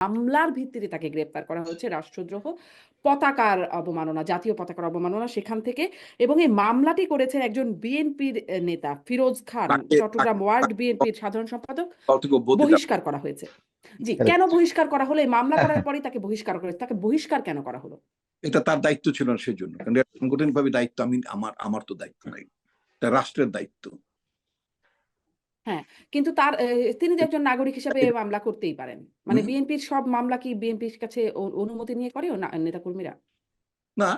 মামলার ভিত্তিতে তাকে গ্রেপ্তার করা হয়েছে, রাষ্ট্রদ্রোহ, পতাকার অবমাননা, জাতীয় পতাকার অবমাননা সেখান থেকে। এবং এই মামলাটি করেছেন একজন বিএনপির নেতা ফিরোজ খান, তাকে চট্টগ্রাম ওয়ার্ড বিএনপির সাধারণ সম্পাদক। বলতে বহিষ্কার করা হয়েছে। জি, কেন বহিষ্কার করা হলো? এই মামলা করার পরেই তাকে বহিষ্কার করা হয়েছে। তাকে বহিষ্কার কেন করা হলো? এটা তার দায়িত্ব ছিল না সেজন্য, কারণ সাংগঠনিক ভাবে দায়িত্ব আমার তো দায়িত্ব নাই, এটা রাষ্ট্রের দায়িত্ব। হ্যাঁ, কিন্তু তিনি যে একজন নাগরিক হিসেবে এই মামলা করতেই পারেন। মানে বিএনপির সব মামলা কি বিএনপির কাছে অনুমতি নিয়ে করে নেতাকর্মীরা? না,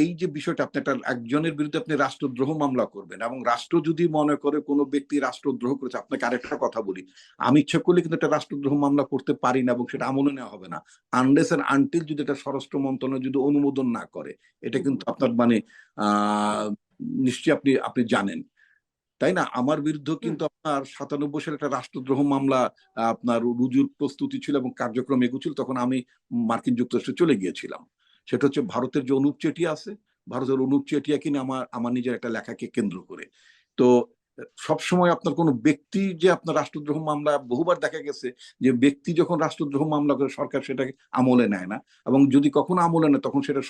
এই যে বিষয়টা, আপনি একজনের বিরুদ্ধে আপনি রাষ্ট্রদ্রোহ মামলা করবেন, এবং রাষ্ট্র যদি মনে করে কোনো ব্যক্তি রাষ্ট্রদ্রোহ করেছে, আপনাকে আরেকটা কথা বলি, আমি ইচ্ছা করলে কিন্তু একটা রাষ্ট্রদ্রোহ মামলা করতে পারি না, এবং সেটা আমলে নেওয়া হবে না আনলেস এন্ড আনটিল যদি এটা স্বরাষ্ট্র মন্ত্রণালয় যদি অনুমোদন না করে। এটা কিন্তু আপনার মানে নিশ্চয়ই আপনি জানেন, তাই না? আমার বিরুদ্ধে কিন্তু আপনার 97 সালে একটা রাষ্ট্রদ্রোহ মামলা আপনার রুজুর প্রস্তুতি ছিল এবং কার্যক্রম এগুছিল, তখন আমি মার্কিন যুক্তরাষ্ট্রে চলে গিয়েছিলাম। সেটা হচ্ছে ভারতের যে অনুপ চেটিয়া আছে, ভারতের অনুপ চেটিয়া কিনে আমার নিজের একটা লেখাকে কেন্দ্র করে। তো সবসময় আপনার কোনো ব্যক্তি যে আপনার রাষ্ট্রদ্রোহ মামলা, বহুবার দেখা গেছে যে ব্যক্তি যখন রাষ্ট্রদ্রোহ মামলা করে সরকার সেটাকে আমলে নেয় না, এবং যদি কখনো আমলে নেয় তখন সেটা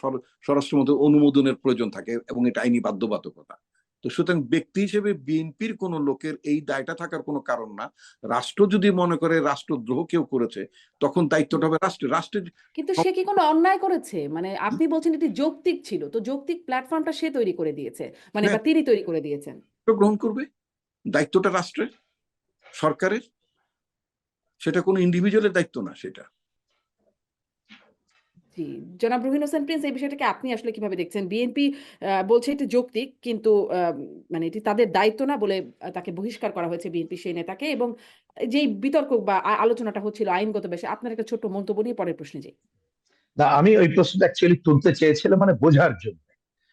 স্বরাষ্ট্র মন্ত্রণালয়ের অনুমোদনের প্রয়োজন থাকে, এবং এটা আইনি বাধ্যবাধকতা। তো সুতরাং ব্যক্তি হিসেবে বিএনপির কোন লোকের এই দায়টা থাকার কোনো কারণ না। রাষ্ট্র যদি মনে করে রাষ্ট্রদ্রোহ কেউ করেছে, তখন দায়িত্বটা হবে রাষ্ট্রের। কিন্তু সে কি কোনো অন্যায় করেছে? মানে আপনি বলছেন এটি যৌক্তিক ছিল, তো যৌক্তিক প্ল্যাটফর্মটা সে তৈরি করে দিয়েছে, মানে হ্যাঁ, বা তিনি তৈরি করে দিয়েছেন। গ্রহণ করবে, দায়িত্বটা রাষ্ট্রের, সরকারের, সেটা কোনো ইন্ডিভিজুয়ালের দায়িত্ব না সেটা। জি, জনাব রুহিন হোসেন প্রিন্স, এই বিষয়টাকে আপনি আসলে কিভাবে দেখছেন? বিএনপি বলছে এটি যৌক্তিক, কিন্তু মানে এটি তাদের দায়িত্ব না বলে তাকে বহিষ্কার করা হয়েছে বিএনপি সেই নেতাকে। এবং যেই বিতর্ক বা আলোচনাটা হচ্ছিল আইনগত বিষয়ে, আপনার একটা ছোট্ট মন্তব্য নিয়ে পরের প্রশ্নে যাই। না, আমি ওই প্রশ্নটা অ্যাকচুয়ালি তুলতে চেয়েছিলাম মানে বোঝার জন্য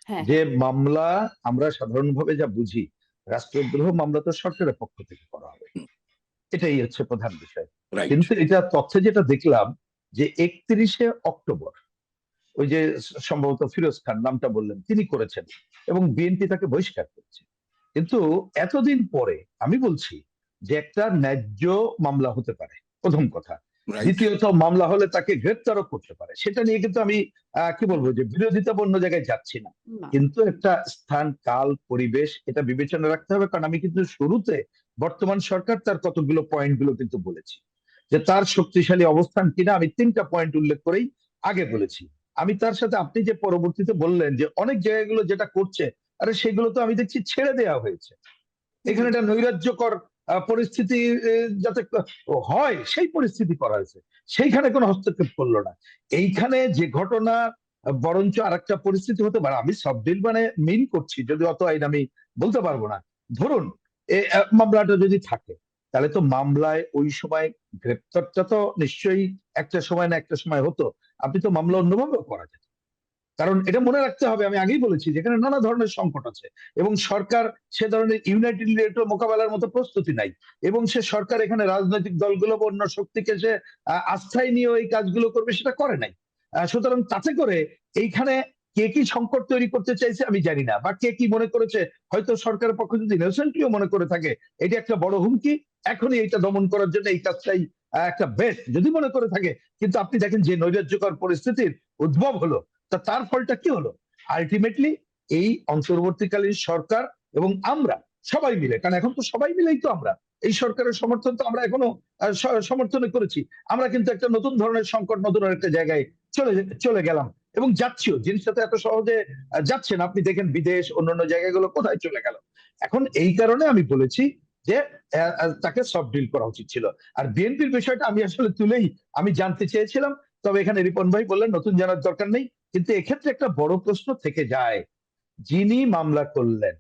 হ্যাঁ, যে হ্যাঁ। মামলা আমরা সাধারণভাবে যা বুঝি, রাষ্ট্রদ্রোহ মামলা তো সরকারের পক্ষ থেকে করা হবে, এটাই হচ্ছে প্রধান বিষয়। রাইট। কিন্তু এটা তথ্যে যেটা দেখলাম যে 31শে অক্টোবর ওই যে সম্ভবত ফিরোজ খান নামটা বললেন, তিনি করেছেন এবং বিএনপি তাকে বহিষ্কার করেছে। কিন্তু এতদিন পরে আমি বলছি যে একটা ন্যায্য মামলা হতে পারে, প্রথম কথা। রাইট। দ্বিতীয়ত, মামলা হলে তাকে গ্রেপ্তারও করতে পারে, সেটা নিয়ে কিন্তু আমি কি বলবো যে বিরোধিতা অন্য জায়গায় যাচ্ছি না। না। কিন্তু একটা স্থান, কাল, পরিবেশ এটা বিবেচনা রাখতে হবে। কারণ আমি কিন্তু শুরুতে বর্তমান সরকার তার কতগুলো পয়েন্ট গুলো কিন্তু বলেছি যে তার শক্তিশালী অবস্থান কিনা, আমি 3টা পয়েন্ট উল্লেখ করেই আগে বলেছি। আমি তার সাথে আপনি যে পরবর্তীতে বললেন যে অনেক জায়গাগুলো যেটা করছে, আরে সেগুলো তো আমি দেখছি ছেড়ে দেওয়া হয়েছে। এখানে একটা নৈরাজ্যকর পরিস্থিতি যাতে হয় সেই পরিস্থিতি করা হয়েছে, সেইখানে কোনো হস্তক্ষেপ করলো না। এইখানে যে ঘটনা, বরঞ্চ আরেকটা পরিস্থিতি হতে পারে। আমি সব ডিল মানে মিন করছি, যদি অত আইন আমি বলতে পারবো না। ধরুন মামলাটা যদি থাকে, তাহলে তো মামলায় ওই সময় গ্রেপ্তারটা তো নিশ্চয়ই একটা সময় না একটা সময় হতো। আপনি তো মামলা অন্যভাবেও করা যেত। কারণ এটা মনে রাখতে হবে, আমি আগেই বলেছি যেখানে নানা ধরনের সংকট আছে এবং সরকার সে ধরনের ইউনাইটেড রিলেটো মোকাবেলার মতো প্রস্তুতি নাই, এবং সে সরকার এখানে রাজনৈতিক দলগুলো বা অন্য শক্তিকে সে আস্থায় নিয়ে এই কাজগুলো করবে সেটা করে নাই। সুতরাং তাতে করে এইখানে কে কি সংকট তৈরি করতে চাইছে আমি জানি না, বা কে কি মনে করেছে। হয়তো সরকারের পক্ষ যদি ইনোসেন্টলিও মনে করে থাকে এটা একটা বড় হুমকি, এখনই এটা দমন করার জন্য এই কাজটাই একটা বেস্ট যদি মনে করে থাকে। কিন্তু আপনি দেখেন যে নৈরাজ্যকর পরিস্থিতির উদ্ভব হলো, তা তার ফলটা কি হলো? আলটিমেটলি এই অন্তর্বর্তীকালীন সরকার এবং আমরা সবাই মিলে, কারণ এখন তো সবাই মিলেই তো আমরা এই সরকারের সমর্থন তো আমরা এখনো সমর্থন করেছি। আমরা কিন্তু একটা নতুন ধরনের সংকট, নতুন একটা জায়গায় চলে চলে গেলাম এবং যাচ্ছিও। জিনিসটা তো এত সহজে যাচ্ছে না। আপনি দেখেন বিদেশ, অন্যান্য জায়গাগুলো কোথায় চলে গেল। এখন এই কারণে আমি বলেছি যে তাকে সফট ডিল করা উচিত ছিল। আর বিএনপির বিষয়টা আমি আসলে তুলেই আমি জানতে চেয়েছিলাম, তবে এখানে রিপন ভাই বললেন নতুন জানার দরকার নেই। কিন্তু এক্ষেত্রে একটা বড় প্রশ্ন থেকে যায়, যিনি মামলা করলেন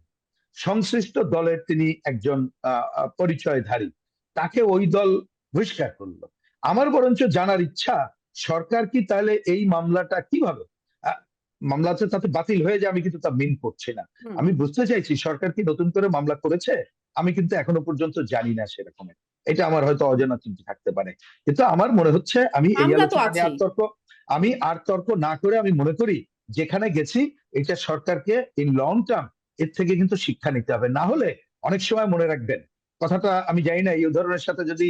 সংশ্লিষ্ট দলের তিনি একজন পরিচয়ধারী, তাকে ওই দল বহিষ্কার করলো। আমার বরঞ্চ জানার ইচ্ছা, সরকার কি তাহলে এই মামলাটা কিভাবে আহ, মামলাতে তাতে বাতিল হয়ে যায়, আমি কিন্তু তা মিন করছি না। আমি বুঝতে চাইছি সরকার কি নতুন করে মামলা করেছে, আমি কিন্তু এখনো পর্যন্ত জানি না সেরকম। এটা আমার হয়তো অজানা চিন্তা থাকতে পারে। কিন্তু আমার মনে হচ্ছে, আমি এই মামলা তো আলোচনা নিয়ে আছেই। আমি আর তর্ক না করে আমি মনে করি যেখানে গেছি এটা সরকারকে ইন লং টার্ম এর থেকে কিন্তু শিক্ষা নিতে হবে। না হলে অনেক সময় মনে রাখবেন কথাটা, আমি জানি না এই উদাহরণের সাথে যদি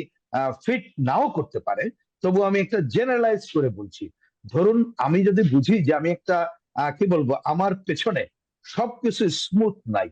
ফিট নাও করতে পারে, তবু আমি একটা জেনারেলাইজ করে বলছি। ধরুন আমি যদি বুঝি যে আমি একটা কি বলবো, আমার পেছনে সবকিছু স্মুথ নাই,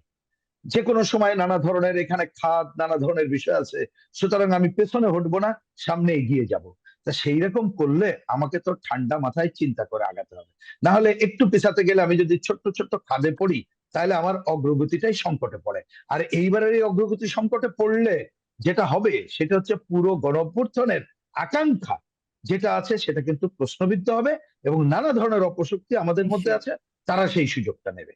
যে কোনো সময় নানা ধরনের এখানে খাদ, নানা ধরনের বিষয় আছে, সুতরাং আমি পেছনে হটবো না, সামনে এগিয়ে যাব। তা সেই রকম করলে আমাকে তো ঠান্ডা মাথায় চিন্তা করে আগাতে হবে। না হলে একটু পেছাতে গেলে আমি যদি ছোট্ট ছোট্ট খাদে পড়ি, তাহলে আমার অগ্রগতিটাই সংকটে পড়ে। আর এইবারের এই অগ্রগতি সংকটে পড়লে যেটা হবে সেটা হচ্ছে পুরো গণঅভ্যুত্থানের আকাঙ্ক্ষা যেটা আছে সেটা কিন্তু প্রশ্নবিদ্ধ হবে, এবং নানা ধরনের অপশক্তি আমাদের মধ্যে নিশ্চয়ই। আছে, তারা সেই সুযোগটা নেবে।